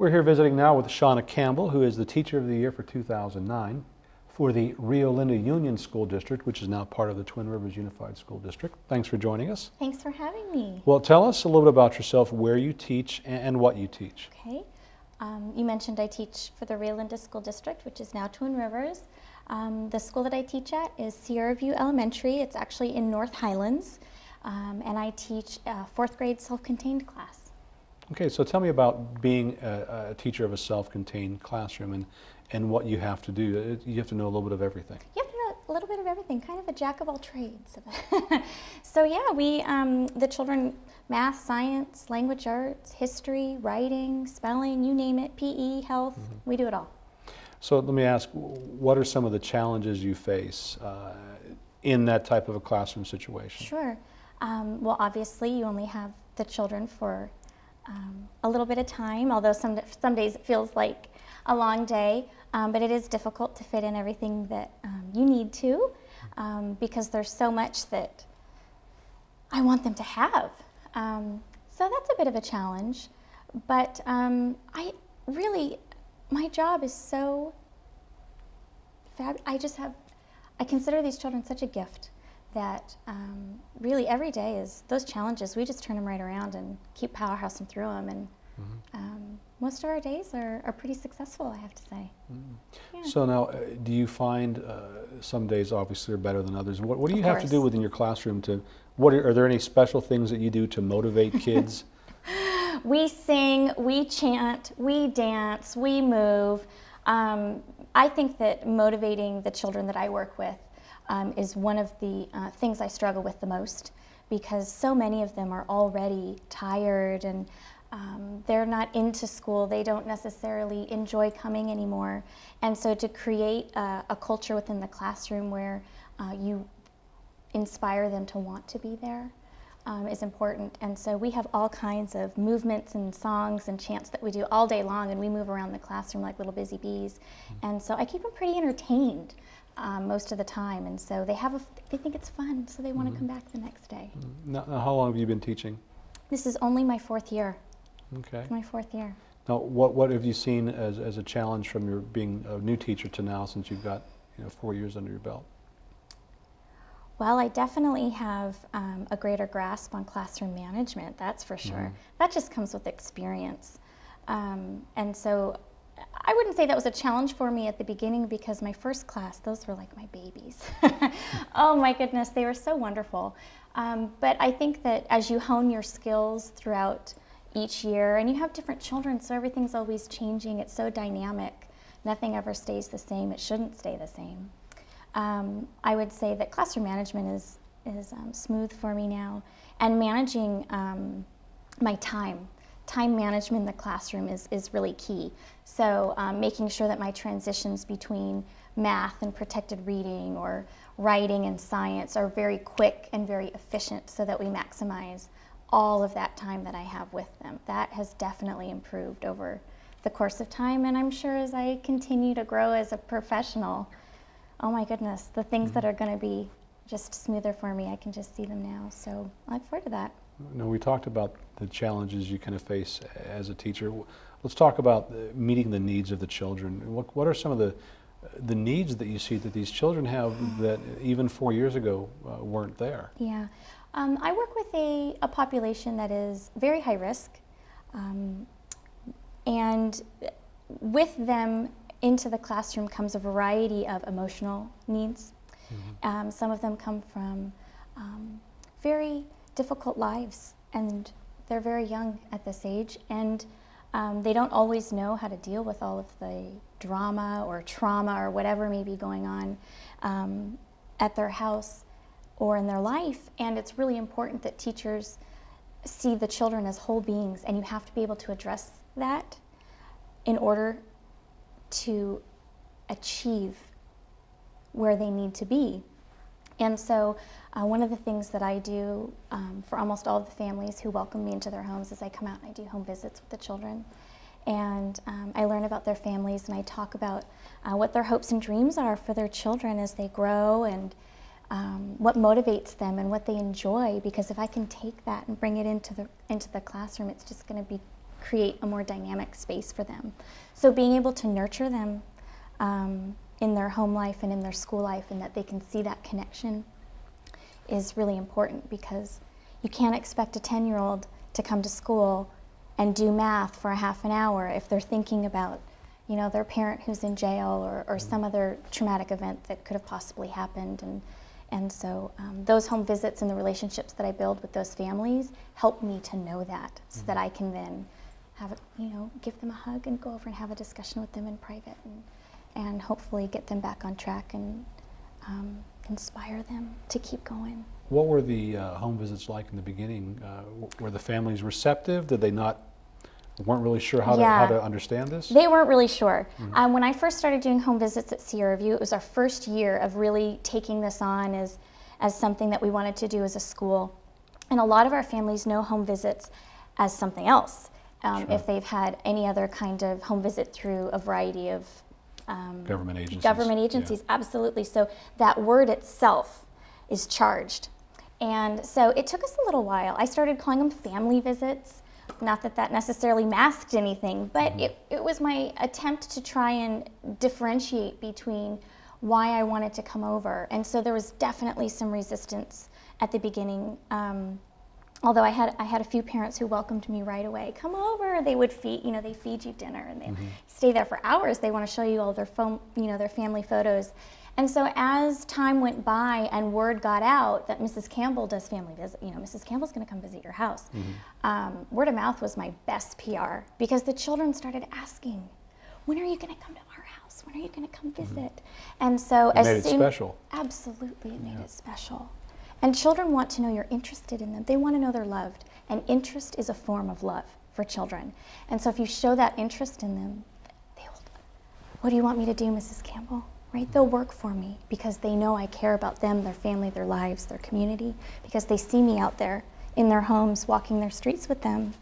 We're here visiting now with Shawna Campbell, who is the Teacher of the Year for 2009 for the Rio Linda Union School District, which is now part of the Twin Rivers Unified School District. Thanks for joining us. Thanks for having me. Well, tell us a little bit about yourself, where you teach and what you teach. Okay. You mentioned I teach for the Rio Linda School District, which is now Twin Rivers. The school that I teach at is Sierra View Elementary. It's actually in North Highlands, and I teach a 4th grade self-contained class. Okay, so tell me about being a teacher of a self-contained classroom and what you have to do. You have to know a little bit of everything. You have to know a little bit of everything, kind of a jack of all trades. So yeah, we, the children, math, science, language arts, history, writing, spelling, you name it, PE, health, we do it all. So let me ask, what are some of the challenges you face in that type of a classroom situation? Sure. Well, obviously you only have the children for a little bit of time, although some days it feels like a long day, but it is difficult to fit in everything that you need to, because there's so much that I want them to have. So that's a bit of a challenge, but my job is so fabulous. I consider these children such a gift that really every day is those challenges. We just turn them right around and keep powerhousing through them, and most of our days are pretty successful, I have to say. Yeah. So now, do you find some days obviously are better than others? What do you have to do within your classroom to, are there any special things that you do to motivate kids? We sing, we chant, we dance, we move. I think that motivating the children that I work with is one of the things I struggle with the most, because so many of them are already tired and they're not into school. They don't necessarily enjoy coming anymore. And so to create a culture within the classroom where you inspire them to want to be there is important. And so we have all kinds of movements and songs and chants that we do all day long, and we move around the classroom like little busy bees. And so I keep them pretty entertained most of the time, and so they think it's fun, so they want to come back the next day. Now, how long have you been teaching? This is only my 4th year. Okay. It's my 4th year. Now, what have you seen as a challenge from your being a new teacher to now, since you've got 4 years under your belt? Well, I definitely have a greater grasp on classroom management, that's for sure. That just comes with experience. And so I wouldn't say that was a challenge for me at the beginning, because my first class, those were like my babies. Oh my goodness, they were so wonderful. But I think that as you hone your skills throughout each year, and you have different children, so everything's always changing, it's so dynamic. Nothing ever stays the same, it shouldn't stay the same. I would say that classroom management is smooth for me now, and managing my time management in the classroom is really key. So making sure that my transitions between math and protected reading or writing and science are very quick and very efficient, so that we maximize all of that time that I have with them. That has definitely improved over the course of time, and I'm sure as I continue to grow as a professional, oh my goodness, the things that are going to be just smoother for me, I can just see them now. So I look forward to that. Now, we talked about the challenges you kind of face as a teacher. Let's talk about meeting the needs of the children. What are some of the needs that you see that these children have that even 4 years ago weren't there? Yeah, I work with a population that is very high risk, and with them into the classroom comes a variety of emotional needs. Some of them come from very difficult lives, and they're very young at this age, and they don't always know how to deal with all of the drama or trauma or whatever may be going on at their house or in their life. And it's really important that teachers see the children as whole beings, and you have to be able to address that in order to achieve where they need to be. And so one of the things that I do for almost all of the families who welcome me into their homes is I come out and I do home visits with the children. And I learn about their families, and I talk about what their hopes and dreams are for their children as they grow, and what motivates them and what they enjoy. Because if I can take that and bring it into the classroom, it's just going to be create a more dynamic space for them. So being able to nurture them in their home life and in their school life, and that they can see that connection, is really important, because you can't expect a 10-year-old to come to school and do math for a half an hour if they're thinking about, you know, their parent who's in jail or some other traumatic event that could have possibly happened. And so those home visits and the relationships that I build with those families help me to know that, so that I can then have, give them a hug and go over and have a discussion with them in private, and hopefully get them back on track and inspire them to keep going. What were the home visits like in the beginning? Were the families receptive? Did they weren't really sure how to understand this? They weren't really sure. When I first started doing home visits at Sierra View, it was our first year of really taking this on as something that we wanted to do as a school. And a lot of our families know home visits as something else. Sure. If they've had any other kind of home visit through a variety of government agencies. Government agencies, yeah. Absolutely. So that word itself is charged. And so it took us a little while. I started calling them family visits. Not that that necessarily masked anything, but it was my attempt to try and differentiate between why I wanted to come over. And so there was definitely some resistance at the beginning. Although I had a few parents who welcomed me right away. Come over. They would feed, they feed you dinner, and they stay there for hours. They want to show you all their their family photos. And so as time went by and word got out that Mrs. Campbell does family visit, Mrs. Campbell's going to come visit your house. Word of mouth was my best PR, because the children started asking, when are you going to come to our house? When are you going to come visit? And so it made it special. Absolutely, it made it special. And children want to know you're interested in them. They want to know they're loved. And interest is a form of love for children. And so if you show that interest in them, they will, what do you want me to do, Mrs. Campbell? Right? They'll work for me, because they know I care about them, their family, their lives, their community, because they see me out there in their homes, walking their streets with them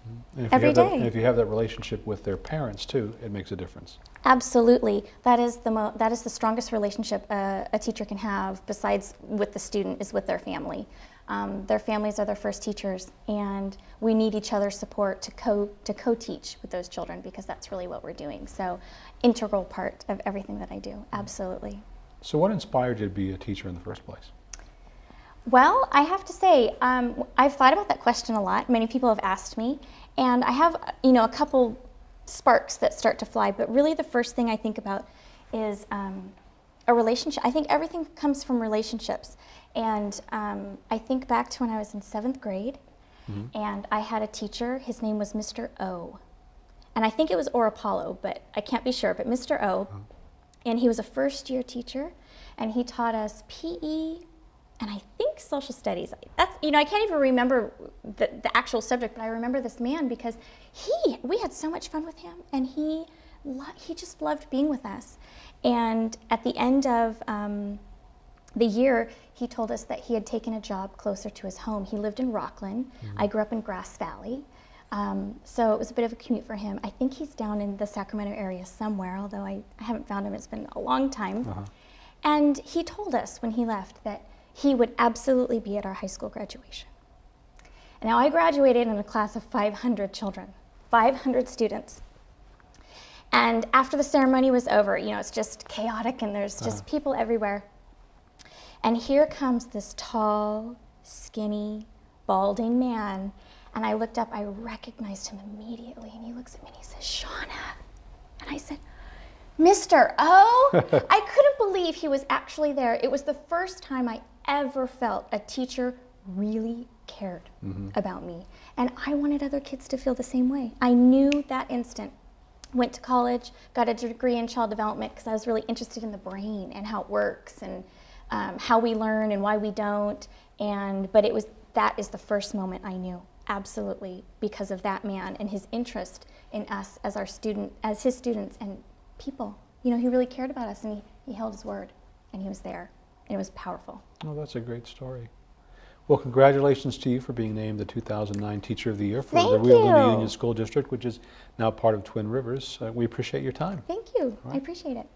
every day. And if you have that relationship with their parents too, it makes a difference. Absolutely. That is the strongest relationship a teacher can have, besides with the student, is with their family. Their families are their first teachers, and we need each other's support to co-teach with those children, because that's really what we're doing. So, integral part of everything that I do, absolutely. So what inspired you to be a teacher in the first place? Well, I have to say, I've thought about that question a lot. Many people have asked me, and I have, a couple sparks that start to fly, but really the first thing I think about is a relationship. I think everything comes from relationships. And I think back to when I was in 7th grade, and I had a teacher. His name was Mr. O. And I think it was or Apollo, but I can't be sure, but Mr. O. And he was a first-year teacher, and he taught us PE and I think social studies. That's, I can't even remember the actual subject, but I remember this man because we had so much fun with him, and he just loved being with us. And at the end of the year, he told us that he had taken a job closer to his home. He lived in Rockland. I grew up in Grass Valley. So it was a bit of a commute for him. I think he's down in the Sacramento area somewhere, although I haven't found him. It's been a long time. And he told us when he left that he would absolutely be at our high school graduation. And now I graduated in a class of 500 children, 500 students. And after the ceremony was over, it's just chaotic, and there's just people everywhere. And here comes this tall, skinny, balding man. And I looked up, I recognized him immediately, and he looks at me and he says, "Shawna." And I said, "Mr. O?" I couldn't believe he was actually there. It was the first time I ever felt a teacher really cared about me. And I wanted other kids to feel the same way. I knew that instant. Went to college, got a degree in child development because I was really interested in the brain and how it works and how we learn and why we don't. But that is the first moment I knew, absolutely, because of that man and his interest in us as his students and people. He really cared about us, and he held his word, and he was there, and it was powerful. Oh, that's a great story. Well, congratulations to you for being named the 2009 Teacher of the Year for the Rio Luna Union School District, which is now part of Twin Rivers. We appreciate your time. Thank you. I appreciate it.